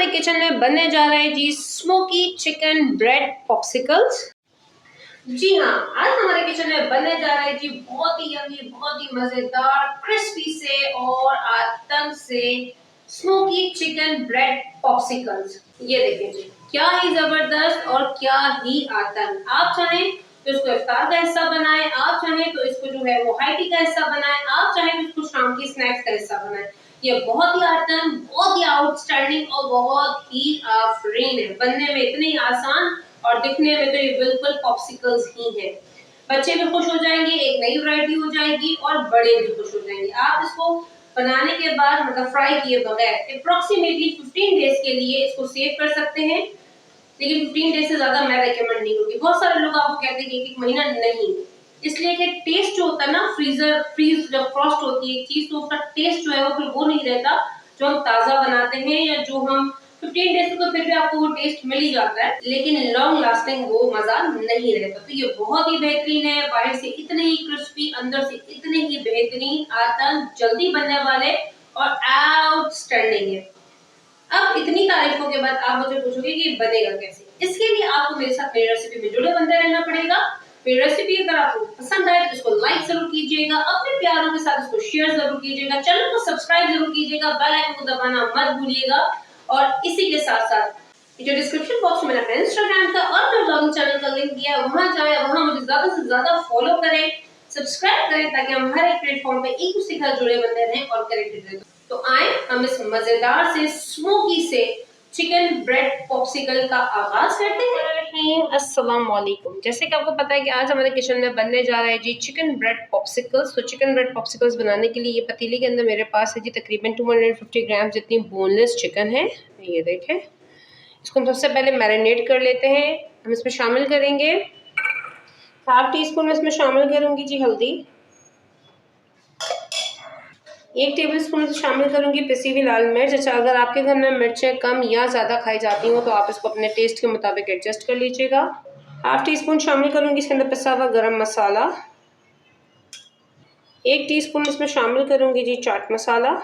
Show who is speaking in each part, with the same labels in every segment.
Speaker 1: Kitchen में बनने जा रहा है जी स्मोकी चिकन ब्रेड पॉप्सिकल्स। जी हाँ, आज हमारे किचन में बनने जा रहा है जी बहुत ही यम्मी, बहुत ही मजेदार क्रिस्पी से और आतंक से स्मोकी चिकन ब्रेड पॉप्सिकल्स। ये देखिए जी, क्या ही जबरदस्त और क्या ही आतंक। आप चाहें तो इसको इफ्तार का हिस्सा बनाएं, आप चाहें तो इसको जो है वो हाई टी का हिस्सा बनाएं, आप चाहें तो इसको शाम की स्नैक्स का हिस्सा बनाएं। ये बहुत ही आतंक, बहुत ही आउटस्टैंडिंग और बहुत ही आफरीन है। बनने में इतनी आसान और दिखने में तो ये बिल्कुल पॉप्सिकल्स ही है। बच्चे भी खुश हो जाएंगे, एक नई वैरायटी हो जाएगी और बड़े भी खुश हो जाएंगे। आप इसको बनाने के बाद मतलब फ्राई किए बगैर अप्रोक्सीमेटली 15 डेज के लिए इसको सेव कर सकते हैं, लेकिन 15 डेज से ज्यादा मैं रेकमेंड नहीं करूंगी। बहुत सारे लोग आपको कहते हैं कि एक महीना नहीं, इसलिए कि टेस्ट जो होता है ना, फ्रीज जब फ्रॉस्ट होती है एक चीज तो उसका टेस्ट जो है वो फिर वो नहीं रहता जो हम ताजा बनाते हैं या जो हम 15 डेज तो फिर भी आपको वो टेस्ट मिल ही जाता है, लेकिन लॉन्ग लास्टिंग वो मजा नहीं रहता। तो ये बहुत ही बेहतरीन है, बाहर से इतने ही क्रिस्पी, अंदर से इतने ही बेहतरीन, आतंक, जल्दी बनने वाले और आउटस्टैंडिंग है। अब इतनी तारीफों के बाद आप मुझे पूछोगे कि बनेगा कैसे। इसके लिए आपको मेरे साथ मेरी रेसिपी में जुड़े बनते रहना पड़ेगा। मेरी रेसिपी अगर आपको पसंद आए तो इसको लाइक जरूर कीजिएगा, अपने प्यारों के साथ इसको शेयर जरूर कीजिएगा, चैनल को सब्सक्राइब जरूर कीजिएगा, बेल आइकन को दबाना मत भूलिएगा। और इसी के साथ साथ जो डिस्क्रिप्शन बॉक्स में मैंने इंस्टाग्राम का और मेरे ब्लॉगिंग चैनल का लिंक दिया है, वहां जाए, वहां मुझे ज्यादा से ज्यादा फॉलो करें, सब्सक्राइब करें, ताकि हम हर एक प्लेटफॉर्म पे एक दूसरे के साथ जुड़े बनते रहें और कनेक्टेड रहें। तो आए हम इस मजेदार से स्मोकी से चिकन ब्रेड पॉप्सिकल का आगाज करते हैं। अस्सलाम वालेकुम। जैसे कि आपको पता है कि आज हमारे किचन में बनने जा रहा है जी चिकन ब्रेड पॉप्सिकल्स। तो चिकन ब्रेड पॉप्सिकल्स बनाने के लिए ये पतीले के अंदर मेरे पास है जी तकरीबन 250 ग्राम जितनी बोनलेस चिकन है। ये देखें, इसको हम सबसे पहले मैरिनेट कर लेते हैं। हम इसमें शामिल करेंगे हाफ टी स्पून, इसमें शामिल करूंगी जी हल्दी, 1 टेबल स्पून शामिल करूंगी पिसी हुई लाल मिर्च। अच्छा, अगर आपके घर में मिर्चें कम या ज़्यादा खाई जाती हो तो आप इसको अपने टेस्ट के मुताबिक एडजस्ट कर लीजिएगा। हाफ टी स्पून शामिल करूंगी इसके अंदर पिसा हुआ गरम मसाला, 1 टीस्पून इसमें शामिल करूंगी जी चाट मसाला,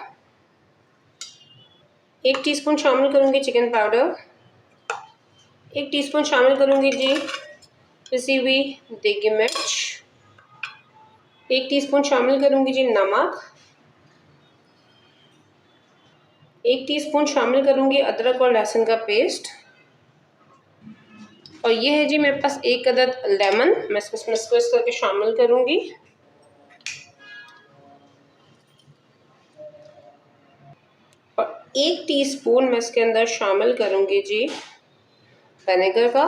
Speaker 1: 1 टीस्पून शामिल करूंगी चिकन पाउडर, 1 टीस्पून शामिल करूंगी जी पिसी हुई देगी मिर्च, 1 टीस्पून शामिल करूंगी जी नमक, 1 टीस्पून शामिल करूंगी अदरक और लहसुन का पेस्ट, और ये है जी मेरे पास 1 अदद लेमन। मैं इसको स्क्वीज करके शामिल करूंगी। और 1 टीस्पून मैं इसके अंदर शामिल करूंगी जी विनेगर का।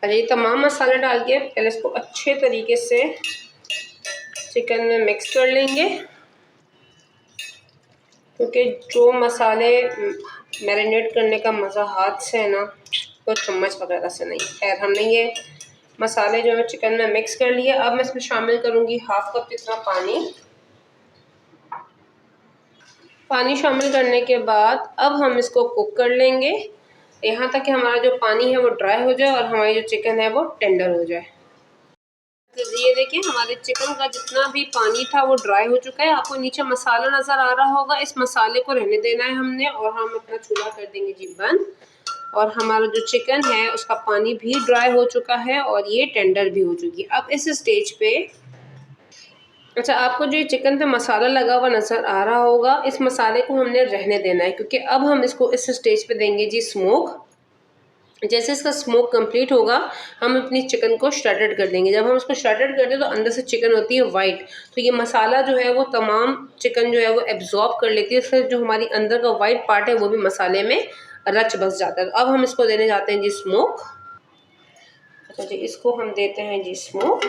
Speaker 1: और ये तमाम मसाले डाल के पहले इसको अच्छे तरीके से चिकन में मिक्स कर लेंगे, क्योंकि जो मसाले मैरिनेट करने का मज़ा हाथ से है ना, तो चम्मच वगैरह से नहीं। खैर, हमने ये मसाले जो है चिकन में मिक्स कर लिए। अब मैं इसमें शामिल करूंगी हाफ कप जितना पानी शामिल करने के बाद अब हम इसको कुक कर लेंगे यहाँ तक कि हमारा जो पानी है वो ड्राई हो जाए और हमारी जो चिकन है वो टेंडर हो जाए। तो ये देखिए, हमारे चिकन का जितना भी पानी था वो ड्राई हो चुका है। आपको नीचे मसाला नज़र आ रहा होगा, इस मसाले को रहने देना है हमने, और हम अपना चूल्हा कर देंगे जी बंद। और हमारा जो चिकन है उसका पानी भी ड्राई हो चुका है और ये टेंडर भी हो चुकी है। अब इस स्टेज पे, अच्छा, आपको जो चिकन पे मसाला लगा हुआ नज़र आ रहा होगा, इस मसाले को हमने रहने देना है, क्योंकि अब हम इसको इस स्टेज पे देंगे जी स्मोक। जैसे इसका स्मोक कंप्लीट होगा हम अपनी चिकन को श्रेडेड कर देंगे। जब हम इसको श्रेडेड करते हैं तो अंदर से चिकन होती है वाइट, तो ये मसाला जो है वो तमाम चिकन जो है वो एब्जॉर्ब कर लेती है, फिर जो हमारी अंदर का वाइट पार्ट है वो भी मसाले में रच बस जाता है। तो अब हम इसको देने जाते हैं जी स्मोक। अच्छा जी, इसको हम देते हैं जी स्मोक।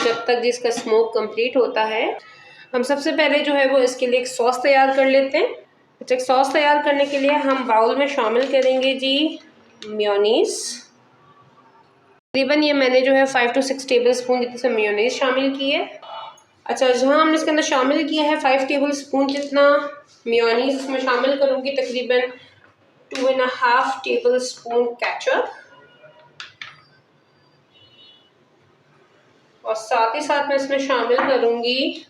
Speaker 1: जब तक जिसका स्मोक कंप्लीट होता है, हम सबसे पहले जो है वो इसके लिए एक सॉस तैयार कर लेते हैं। अच्छा, सॉस तैयार करने के लिए हम बाउल में शामिल करेंगे जी मेयोनीज। तकरीबन ये मैंने जो है 5 to 6 टेबल स्पून जितने से मेयोनीज शामिल की है। अच्छा, जहाँ हमने इसके अंदर शामिल किया है 5 टेबल स्पून जितना मेयोनीज, इसमें शामिल करूँगी तकरीबन 2.5 टेबल स्पून केचप, और साथ ही साथ मैं इसमें शामिल करूँगी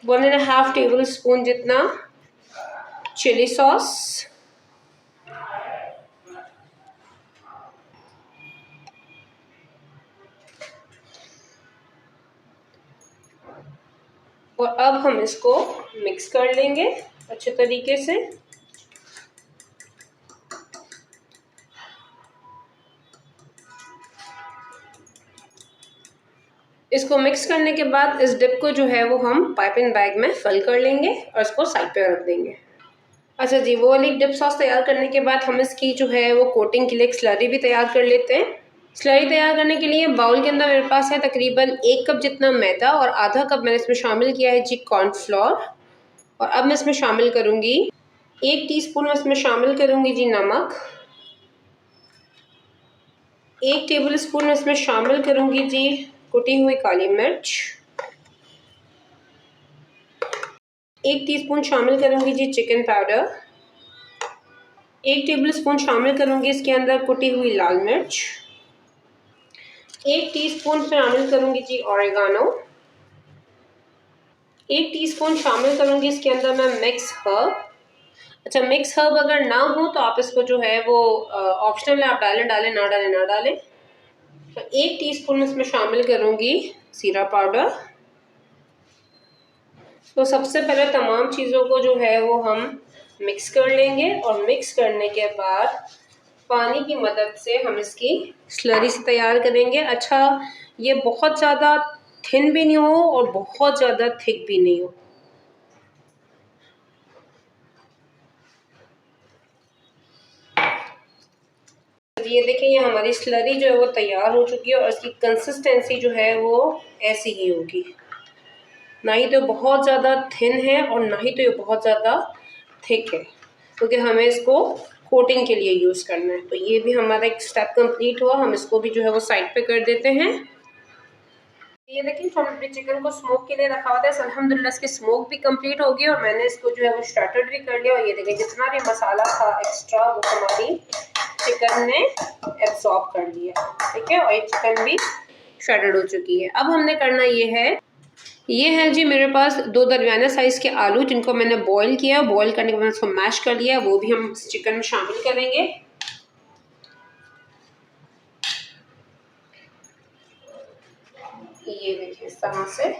Speaker 1: 1.5 टेबल स्पून जितना चिली सॉस, और अब हम इसको मिक्स कर लेंगे अच्छे तरीके से। इसको मिक्स करने के बाद इस डिप को जो है वो हम पाइपिंग बैग में फिल कर लेंगे और इसको साइड पे रख देंगे। अच्छा जी, वो वाली डिप सॉस तैयार करने के बाद हम इसकी जो है वो कोटिंग के लिए एक स्लरी भी तैयार कर लेते हैं। स्लरी तैयार करने के लिए बाउल के अंदर मेरे पास है तकरीबन 1 कप जितना मैदा और आधा कप मैंने इसमें शामिल किया है जी कॉर्नफ्लोर। और अब मैं इसमें शामिल करूँगी 1 टीस्पून में इसमें शामिल करूँगी जी नमक, 1 टेबल स्पून में इसमें शामिल करूँगी जी कुटी हुई काली मिर्च, 1 टीस्पून शामिल करूँगी जी चिकन पाउडर, 1 टेबल स्पून शामिल करूँगी इसके अंदर कुटी हुई लाल मिर्च, 1 टीस्पून शामिल करूँगी जी ऑरिगानो, 1 टीस्पून शामिल करूँगी इसके अंदर मैं मिक्स हर्ब। अच्छा, मिक्स हर्ब अगर ना हो तो आप इसको जो है वो ऑप्शनल है, आप डालें डालें, ना डालें ना डालें। तो 1 टीस्पून इसमें शामिल करूँगी जीरा पाउडर। तो सबसे पहले तमाम चीज़ों को जो है वो हम मिक्स कर लेंगे और मिक्स करने के बाद पानी की मदद से हम इसकी स्लरी से तैयार करेंगे। अच्छा, ये बहुत ज़्यादा थिन भी नहीं हो और बहुत ज़्यादा थिक भी नहीं हो। ये देखिए, ये हमारी स्लरी जो है वो तैयार हो चुकी है और इसकी कंसिस्टेंसी जो है वो ऐसी ही होगी, ना ही तो बहुत ज़्यादा थिन है और ना ही तो ये बहुत ज़्यादा थिक है, क्योंकि हमें इसको कोटिंग के लिए यूज़ करना है। तो ये भी हमारा एक स्टेप कंप्लीट हुआ, हम इसको भी जो है वो साइड पे कर देते हैं। ये देखिए, हमने चिकन को स्मोक के लिए रखा हुआ था, अल्हम्दुलिल्लाह इसकी स्मोक भी कंप्लीट हो गई और मैंने इसको जो है वो स्टार्टेड भी कर लिया। और ये देखिए, जितना भी मसाला था एक्स्ट्रा वो हमारी चिकन ने एब्सॉर्ब कर लिया, ठीक है, और ये चिकन भी श्रेडेड हो चुकी है। अब हमने करना ये है जी मेरे पास 2 दरमियाने साइज़ के आलू, जिनको मैंने बॉईल किया। बॉईल करने के बाद उसको मैश कर लिया, वो भी हम चिकन में शामिल करेंगे। ये देखिए इस तरह से।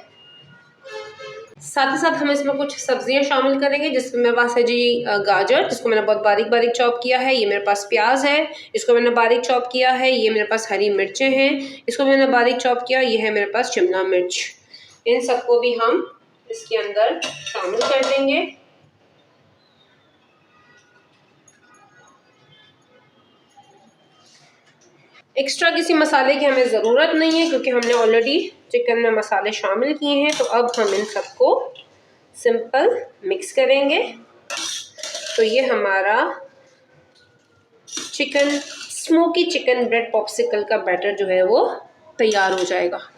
Speaker 1: साथ ही साथ हम इसमें कुछ सब्जियां शामिल करेंगे, जिसमें मेरे पास है जी गाजर, जिसको मैंने बहुत बारीक बारीक चॉप किया है। ये मेरे पास प्याज है, इसको मैंने बारीक चॉप किया है। ये मेरे पास हरी मिर्चें हैं, इसको मैंने बारीक चॉप किया। ये है मेरे पास शिमला मिर्च। इन सबको भी हम इसके अंदर शामिल कर देंगे। एक्स्ट्रा किसी मसाले की हमें ज़रूरत नहीं है, क्योंकि हमने ऑलरेडी चिकन में मसाले शामिल किए हैं। तो अब हम इन सबको सिंपल मिक्स करेंगे। तो ये हमारा स्मोकी चिकन ब्रेड पॉप्सिकल का बैटर जो है वो तैयार हो जाएगा।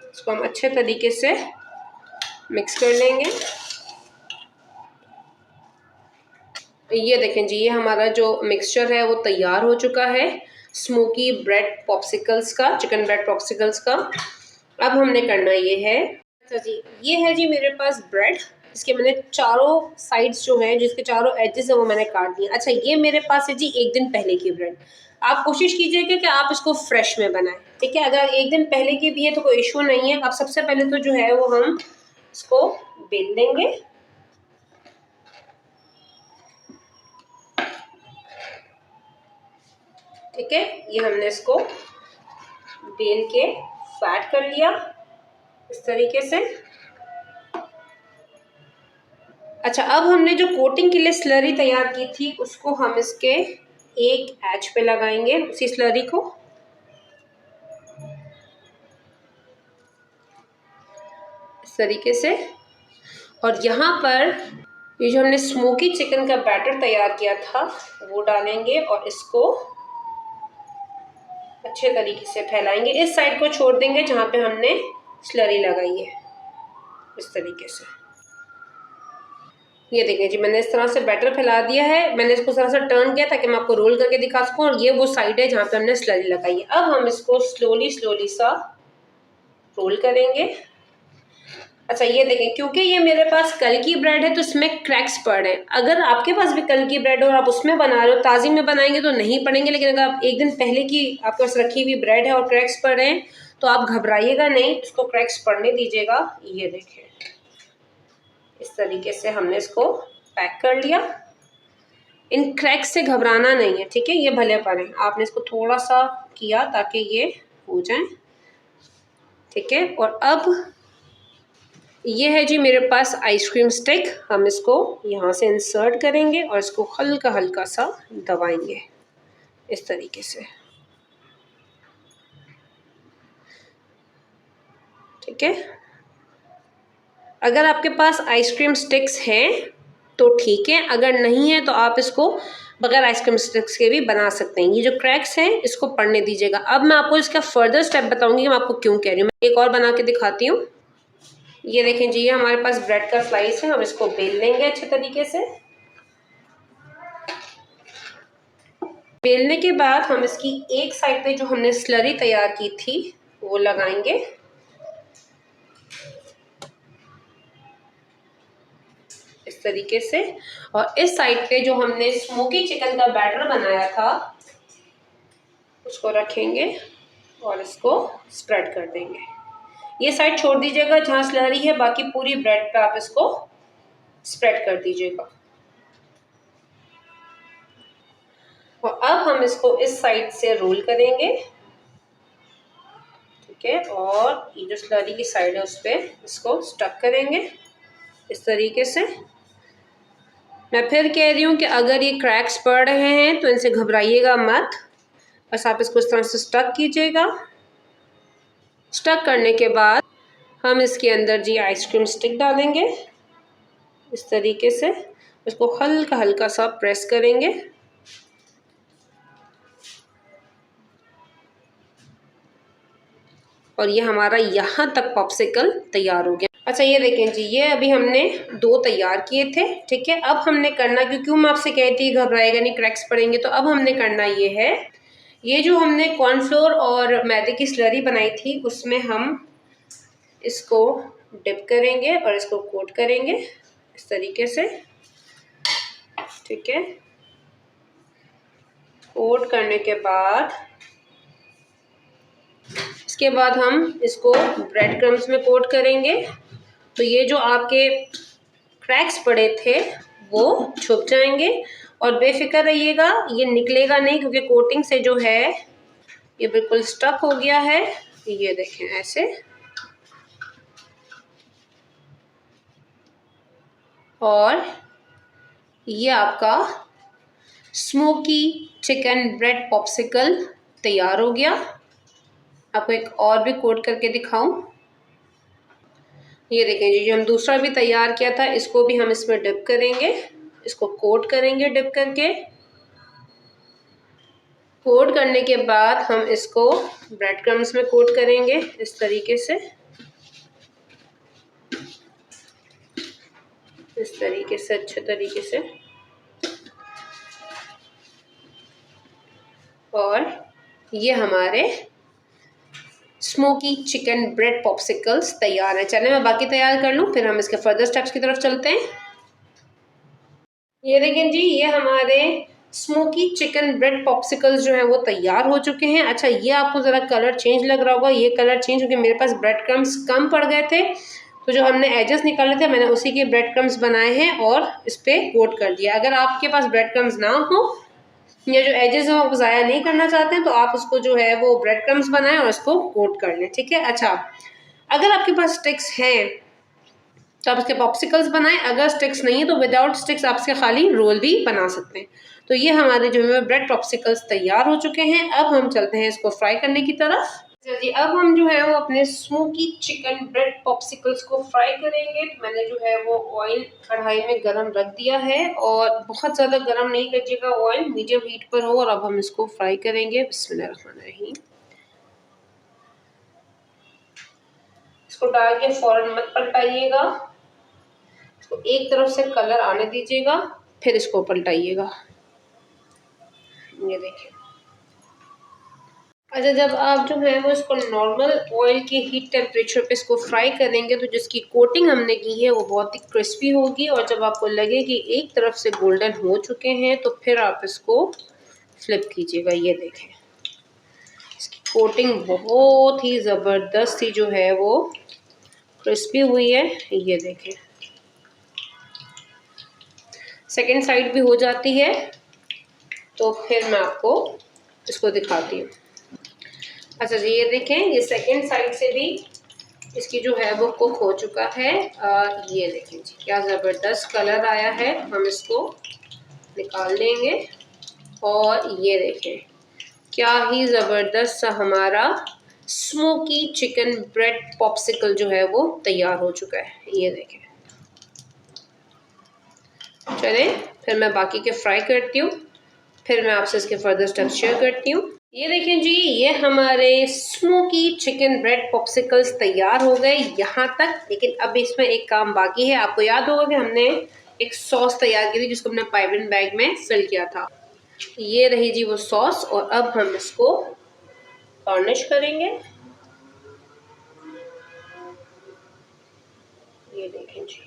Speaker 1: इसको हम अच्छे तरीके से मिक्स कर लेंगे। ये देखें जी, ये हमारा जो मिक्सचर है वो तैयार हो चुका है स्मोकी ब्रेड पॉप्सिकल्स का, चिकन ब्रेड पॉप्सिकल्स का। अब हमने करना ये है, अच्छा जी, ये है जी मेरे पास ब्रेड, इसके मैंने चारों साइड्स जो हैं, जिसके चारों एजेस हैं वो मैंने काट दिए। अच्छा, ये मेरे पास है जी 1 दिन पहले की ब्रेड। आप कोशिश कीजिएगा कि आप इसको फ्रेश में बनाएं, ठीक है। अगर 1 दिन पहले की भी है तो कोई इशू नहीं है। अब सबसे पहले तो जो है वो हम इसको बेल लेंगे। ठीक है, ये हमने इसको बेल के फ्लैट कर लिया इस तरीके से। अच्छा, अब हमने जो कोटिंग के लिए स्लरी तैयार की थी उसको हम इसके एक एज पे लगाएंगे, उसी स्लरी को। इस तरीके से। और यहाँ पर ये जो हमने स्मोकी चिकन का बैटर तैयार किया था वो डालेंगे और इसको अच्छे तरीके से फैलाएंगे। इस साइड को छोड़ देंगे जहाँ पे हमने स्लरी लगाई है, इस तरीके से। ये देखिए जी, मैंने इस तरह से बैटर फैला दिया है। मैंने इसको थोड़ा सा टर्न किया ताकि मैं आपको रोल करके दिखा सकूं। और ये वो साइड है जहाँ पे हमने स्लरी लगाई है। अब हम इसको स्लोली सा रोल करेंगे। अच्छा ये देखें, क्योंकि ये मेरे पास कल की ब्रेड है तो इसमें क्रैक्स पड़ रहे हैं। अगर आपके पास भी कल की ब्रेड है और आप उसमें बना रहे हो, ताज़ी में बनाएंगे तो नहीं पड़ेंगे, लेकिन अगर आप एक दिन पहले की आपके पास रखी हुई ब्रेड है और क्रैक्स पड़ रहे हैं तो आप घबराइएगा नहीं, इसको क्रैक्स पड़ने दीजिएगा। ये देखें, इस तरीके से हमने इसको पैक कर लिया। इन क्रैक्स से घबराना नहीं है, ठीक है, ये भले पड़े, आपने इसको थोड़ा सा किया ताकि ये हो जाए, ठीक है। और अब ये है जी मेरे पास आइसक्रीम स्टिक, हम इसको यहाँ से इंसर्ट करेंगे और इसको हल्का हल्का सा दबाएंगे इस तरीके से, ठीक है। अगर आपके पास आइसक्रीम स्टिक्स हैं तो ठीक है, अगर नहीं है तो आप इसको बगैर आइसक्रीम स्टिक्स के भी बना सकते हैं। ये जो क्रैक्स हैं इसको पड़ने दीजिएगा। अब मैं आपको इसका फर्दर स्टेप बताऊंगी कि मैं आपको क्यों कह रही हूँ। मैं एक और बना के दिखाती हूँ। ये देखें जी, ये हमारे पास ब्रेड का स्लाइस है, हम इसको बेल लेंगे अच्छे तरीके से। बेलने के बाद हम इसकी एक साइड पे जो हमने स्लरी तैयार की थी वो लगाएंगे, इस तरीके से। और इस साइड पे जो हमने स्मोकी चिकन का बैटर बनाया था उसको रखेंगे और इसको स्प्रेड कर देंगे। ये साइड छोड़ दीजिएगा जहाँ स्लरी है, बाकी पूरी ब्रेड पे आप इसको स्प्रेड कर दीजिएगा। और अब हम इसको इस साइड से रोल करेंगे, ठीक है। और ये जो स्लरी की साइड है उस पर इसको स्टक करेंगे इस तरीके से। मैं फिर कह रही हूँ कि अगर ये क्रैक्स पड़ रहे हैं तो इनसे घबराइएगा मत, बस आप इसको इस तरह से स्टक कीजिएगा। स्टक करने के बाद हम इसके अंदर जी आइसक्रीम स्टिक डालेंगे इस तरीके से, इसको हल्का हल्का सा प्रेस करेंगे। और ये हमारा यहाँ तक पॉप्सिकल तैयार हो गया। अच्छा ये देखें जी, ये अभी हमने 2 तैयार किए थे, ठीक है। अब हमने करना, क्योंकि मैं आपसे कहती घबराएगा नहीं, क्रैक्स पड़ेंगे, तो अब हमने करना ये है, ये जो हमने कॉर्नफ्लोर और मैदे की स्लरी बनाई थी उसमें हम इसको डिप करेंगे और इसको कोट करेंगे इस तरीके से, ठीक है। कोट करने के बाद इसके बाद हम इसको ब्रेड क्रम्स में कोट करेंगे, तो ये जो आपके क्रैक्स पड़े थे वो छुप जाएंगे। और बेफिक्र रहिएगा, ये निकलेगा नहीं, क्योंकि कोटिंग से जो है ये बिल्कुल स्टक हो गया है। ये देखें ऐसे। और ये आपका स्मोकी चिकन ब्रेड पॉप्सिकल तैयार हो गया। आपको एक और भी कोट करके दिखाऊं। ये देखें जी, जो हम दूसरा भी तैयार किया था इसको भी हम इसमें डिप करेंगे, इसको कोट करेंगे डिप करके। कोट करने के बाद हम इसको ब्रेड क्रम्स में कोट करेंगे इस तरीके से, इस तरीके से अच्छे तरीके से। और ये हमारे स्मोकी चिकन ब्रेड पॉप्सिकल्स तैयार है। चलें मैं बाकी तैयार कर लूँ, फिर हम इसके फर्दर स्टेप्स की तरफ चलते हैं। ये देखें जी, ये हमारे स्मोकी चिकन ब्रेड पॉप्सिकल्स जो है वो तैयार हो चुके हैं। अच्छा ये आपको ज़रा कलर चेंज लग रहा होगा, ये कलर चेंज क्योंकि मेरे पास ब्रेड क्रम्स कम पड़ गए थे, तो जो हमने एजेस निकाले थे मैंने उसी के ब्रेड क्रम्स बनाए हैं और इस पर कोट कर दिया। अगर आपके पास ब्रेड क्रम्स ना हो या जो एजेस हैं वो ज़ाया नहीं करना चाहते हैं तो आप उसको जो है वो ब्रेड क्रम्स बनाएं और इसको कोट कर लें, ठीक है। अच्छा अगर आपके पास स्टिक्स हैं तो आप इसके पॉप्सिकल्स बनाएं, अगर स्टिक्स नहीं है तो विदाउट स्टिक्स आप इसके खाली रोल भी बना सकते हैं। तो ये हमारे जो है ब्रेड पॉप्सिकल्स तैयार हो चुके हैं। अब हम चलते हैं इसको फ्राई करने की तरफ। जी अब हम जो है वो अपने स्मोकी चिकन ब्रेड पॉप्सिकल्स को फ्राई करेंगे। तो मैंने जो है वो ऑयल कढ़ाई में गरम रख दिया है और बहुत ज़्यादा गरम नहीं कीजिएगा, ऑयल मीडियम हीट पर हो। और अब हम इसको फ्राई करेंगे। बिस्मिल्लाहिर्रहमानिर्रहीम। इसको डाल के फौरन मत पलटाइएगा, इसको एक तरफ से कलर आने दीजिएगा फिर इसको पलटाइएगा। ये देखिए। अच्छा, जब आप जो है वो इसको नॉर्मल ऑयल के हीट टेम्परेचर पे इसको फ्राई करेंगे तो जिसकी कोटिंग हमने की है वो बहुत ही क्रिस्पी होगी, और जब आपको लगे कि एक तरफ से गोल्डन हो चुके हैं तो फिर आप इसको फ्लिप कीजिएगा। ये देखें, इसकी कोटिंग बहुत ही ज़बरदस्त ही जो है वो क्रिस्पी हुई है। ये देखें, सेकेंड साइड भी हो जाती है, तो फिर मैं आपको इसको दिखाती हूँ। अच्छा जी, ये देखें, ये सेकेंड साइड से भी इसकी जो है वो कुक हो चुका है। ये देखें जी, क्या ज़बरदस्त कलर आया है। हम इसको निकाल लेंगे, और ये देखें क्या ही ज़बरदस्त सा हमारा स्मोकी चिकन ब्रेड पॉप्सिकल जो है वो तैयार हो चुका है। ये देखें, चलें फिर मैं बाकी के फ्राई करती हूँ, फिर मैं आपसे इसके फर्दर स्टेप्स शेयर करती हूँ। ये देखें जी, ये हमारे स्मोकी चिकन ब्रेड पॉप्सिकल्स तैयार हो गए यहाँ तक। लेकिन अब इसमें एक काम बाकी है। आपको याद होगा कि हमने एक सॉस तैयार की थी जिसको हमने पाइपिंग बैग में फिल किया था। ये रही जी वो सॉस, और अब हम इसको गार्निश करेंगे। ये देखें जी,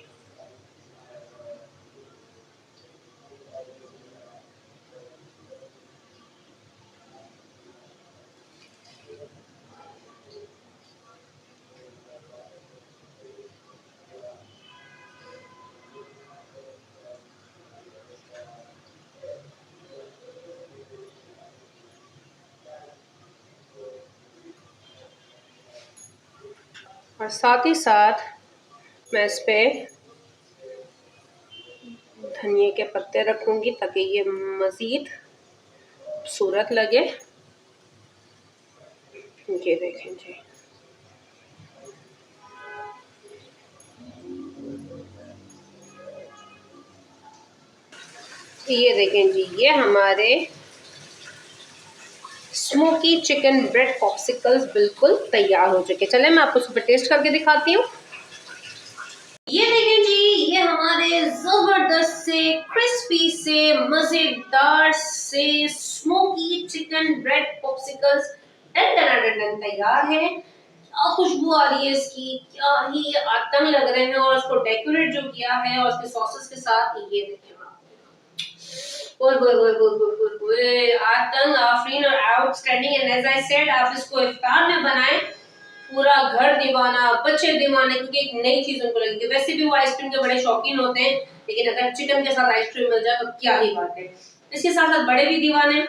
Speaker 1: और साथ ही साथ मैं इस पे धनिया के पत्ते रखूंगी ताकि ये मज़ीद खूबसूरत लगे। ये देखें जी, ये देखें जी, ये हमारे स्मोकी चिकन ब्रेड पॉप्सिकल्स बिल्कुल तैयार हो चुके। चले मैं आपको सुपर टेस्ट करके दिखाती हूँ। ये देखें जी, ये हमारे जबरदस्त से क्रिस्पी से मजेदार से स्मोकी चिकन ब्रेड पॉप्सिकल्स तैयार है। क्या खुशबू आ रही है इसकी, क्या ही आतंक लग रहे हैं। और उसको डेकोरेट जो किया है और उसके सॉसेस के साथ, ये देखें ओए ओए ओए ओए ओए ओए, आतंक आफरीन और outstanding. And as I said, आप इसको इफ्तार में बनाएं, पूरा घर दीवाना, बच्चे दीवाने, क्योंकि एक नई चीज उनको लगेगी। वैसे भी वो आइसक्रीम के बड़े शौकीन होते हैं, लेकिन अगर चिकन के साथ आइसक्रीम मिल जाए तो क्या ही बात है। इसके साथ साथ बड़े भी दीवाने।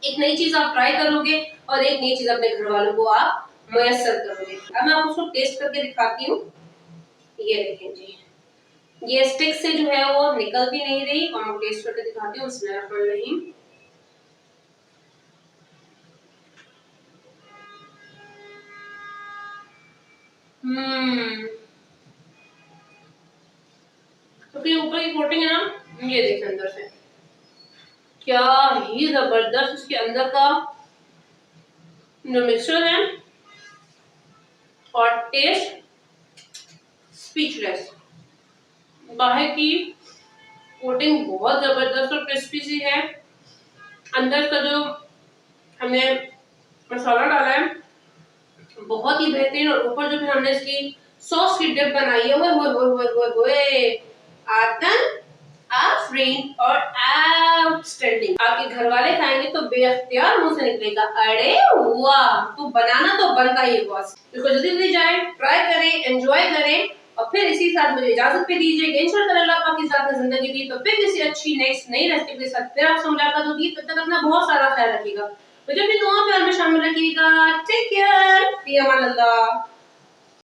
Speaker 1: एक नई चीज आप ट्राई करोगे और एक नई चीज अपने घर वालों को आप मुयस्सर करोगे। अब मैं आपको टेस्ट करके दिखाती हूँ। ये देखें जी, ये स्टिक से जो है वो निकल भी नहीं रही, और मैं टेस्ट करके दिखाती हूँ। बिस्मिल्लाहिर्रहमानिर्रहीम। क्योंकि ऊपर की कोटिंग है ना, ये देखिए अंदर से क्या ही जबरदस्त इसके अंदर का जो मिक्सचर है और टेस्ट, स्पीचलेस। बाहर की कोटिंग बहुत जबरदस्त और क्रिस्पी सी है, अंदर का जो हमने मसाला डाला है बहुत ही बेहतरीन, और ऊपर जो फिर हमने इसकी सॉस की डिप बनाई है, वो आतन आफरीन और आउटस्टैंडिंग। आपके घर वाले खाएंगे तो बेअख्तियार मुंह से निकलेगा, अरे वाह, तो बनाना तो बनता ही है बॉस। इसको जल्दी जल्दी जाए, ट्राई करें, एंजॉय करें, और फिर इसी साथ मुझे इजाजत भी दीजिए। इंशाअल्लाह अल्लाह पाक की साथ जिंदगी दी तो फिर किसी अच्छी नेक्स्ट नई रेसिपी के साथ फिर आपसे मुलाकात होगी। तब तक अपना बहुत सारा ख्याल रखिएगा, मुझे अपनी दुआ में शामिल रखिएगा। टेक केयर, फी अमान अल्लाह।